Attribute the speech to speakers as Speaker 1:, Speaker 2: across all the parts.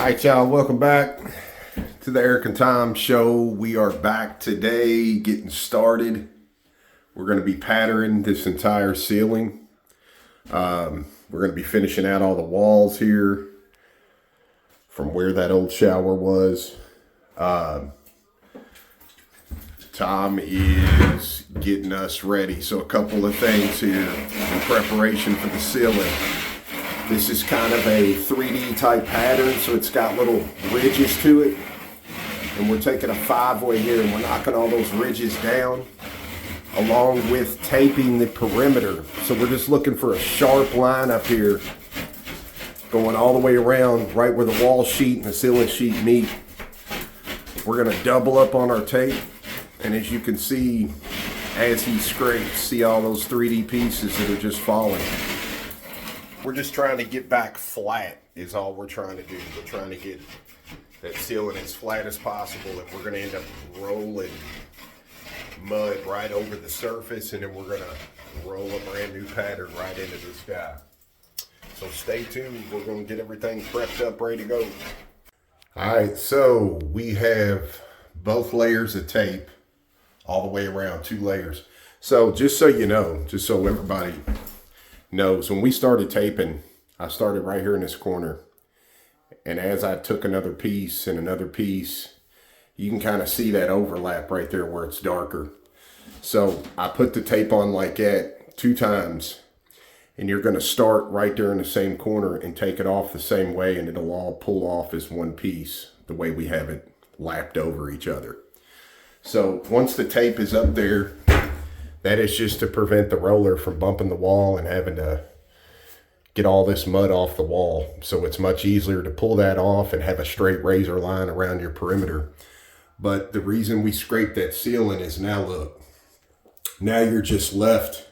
Speaker 1: Alright, y'all, welcome back to the Eric and Tom show. We are back today getting started. We're going to be patterning this entire ceiling. We're going to be finishing out all the walls here from where that old shower was. Tom is getting us ready. So a couple of things here in preparation for the ceiling. This is kind of a 3D type pattern, so it's got little ridges to it. And we're taking a 5-way here and we're knocking all those ridges down along with taping the perimeter. So we're just looking for a sharp line up here going all the way around right where the wall sheet and the ceiling sheet meet. We're gonna double up on our tape. And as you can see, as he scrapes, see all those 3D pieces that are just falling. We're just trying to get back flat is all we're trying to do. We're trying to get that ceiling as flat as possible, and we're going to end up rolling mud right over the surface, and then we're going to roll a brand new pattern right into the sky. So stay tuned. We're going to get everything prepped up, ready to go. All right, so we have both layers of tape all the way around, 2 layers. So just so you know, just so everybody knows, when we started taping, I started right here in this corner, and as I took another piece and another piece, you can kind of see that overlap right there where it's darker. So I put the tape on like that 2 times, and you're going to start right there in the same corner and take it off the same way, and it'll all pull off as one piece the way we have it lapped over each other. So once the tape is up there, that is just to prevent the roller from bumping the wall and having to get all this mud off the wall. So it's much easier to pull that off and have a straight razor line around your perimeter. But the reason we scraped that ceiling is now look, now you're just left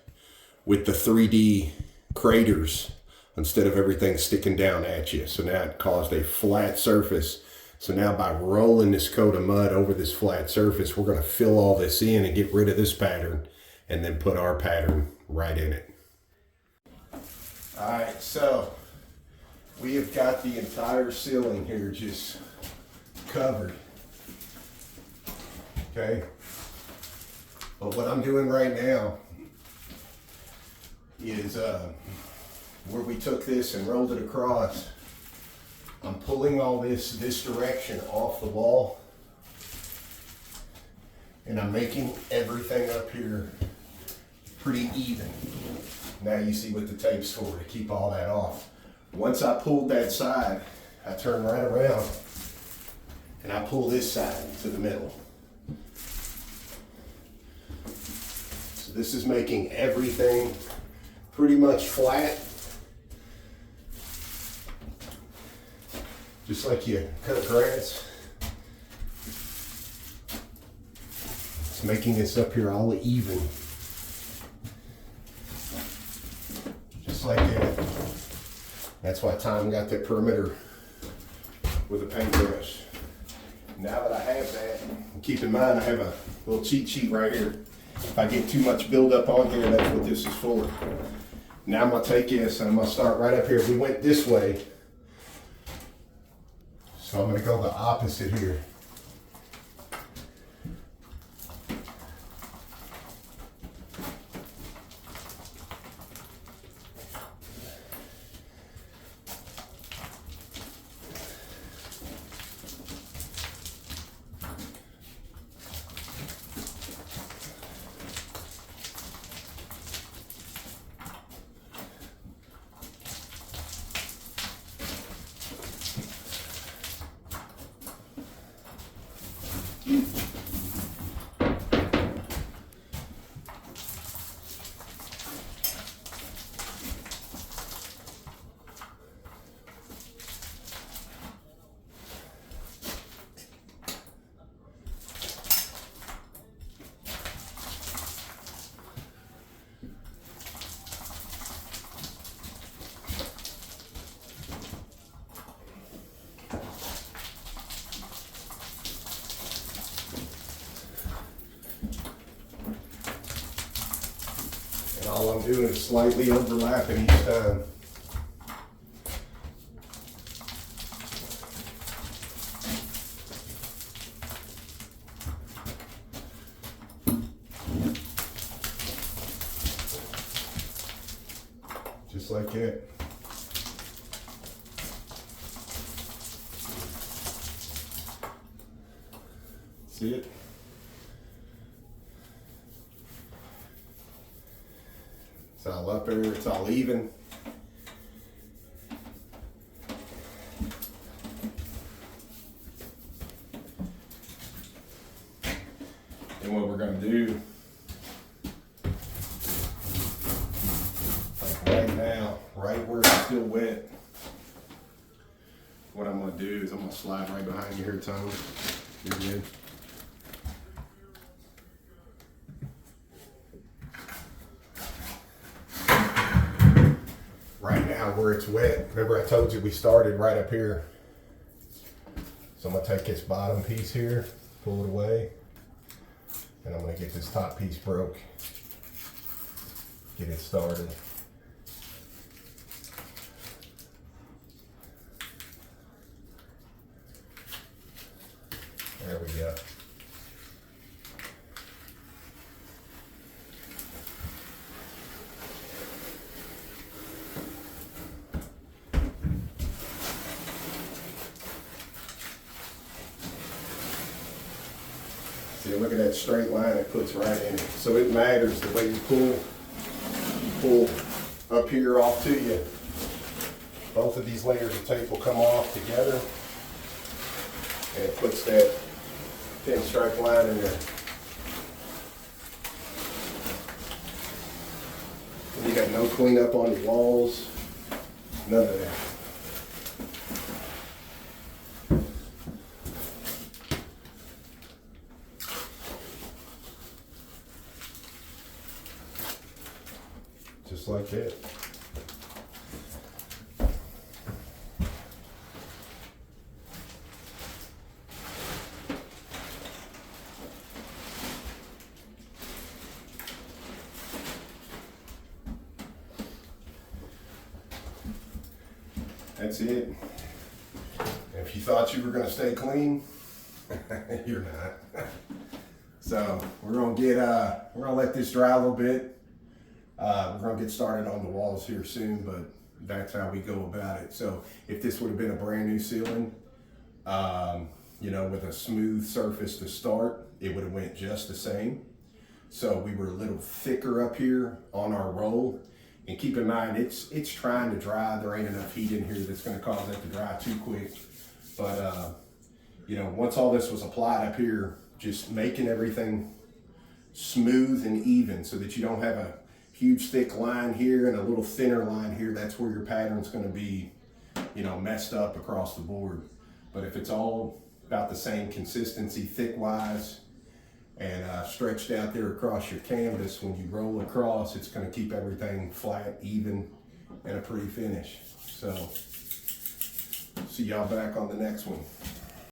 Speaker 1: with the 3D craters instead of everything sticking down at you. So now it caused a flat surface. So now by rolling this coat of mud over this flat surface, we're going to fill all this in and get rid of this pattern and then put our pattern right in it. All right, so we have got the entire ceiling here just covered. Okay, but what I'm doing right now is where we took this and rolled it across, I'm pulling all this direction off the wall, and I'm making everything up here pretty even. Now you see what the tape's for, to keep all that off. Once I pulled that side, I turn right around and I pull this side to the middle. So this is making everything pretty much flat. Just like you cut grass. It's making this up here all even. Just like that. That's why Tom got that perimeter with a paintbrush. Now that I have that, keep in mind I have a little cheat sheet right here. If I get too much buildup on here, that's what this is for. Now I'm gonna take this and I'm gonna start right up here. We went this way, so I'm gonna go the opposite here. All I'm doing is slightly overlapping each time. like that. See it? It's all up there, it's all even. And what we're gonna do, like right now, right where it's still wet, what I'm gonna do is I'm gonna slide right behind you here, Tom. You're good. Right now where it's wet, remember I told you we started right up here. So I'm gonna take this bottom piece here, pull it away, and I'm gonna get this top piece broke, get it started. There we go. See, look at that straight line it puts right in it. So it matters the way you pull up here off to you. Both of these layers of tape will come off together, and it puts that pinstripe line in there. And you got no cleanup on the walls, none of that. Just like that. That's it. If you thought you were going to stay clean, you're not. So we're gonna let this dry a little bit. We're gonna get started on the walls here soon, but that's how we go about it. So if this would have been a brand new ceiling, you know, with a smooth surface to start, it would have went just the same. So we were a little thicker up here on our roll. And keep in mind, it's trying to dry. There ain't enough heat in here that's gonna cause it to dry too quick. But you know, once all this was applied up here, just making everything smooth and even so that you don't have a huge thick line here and a little thinner line here. That's where your pattern's going to be, you know, messed up across the board. But if it's all about the same consistency thick wise and stretched out there across your canvas, when you roll across, it's going to keep everything flat, even, and a pretty finish. So see y'all back on the next one.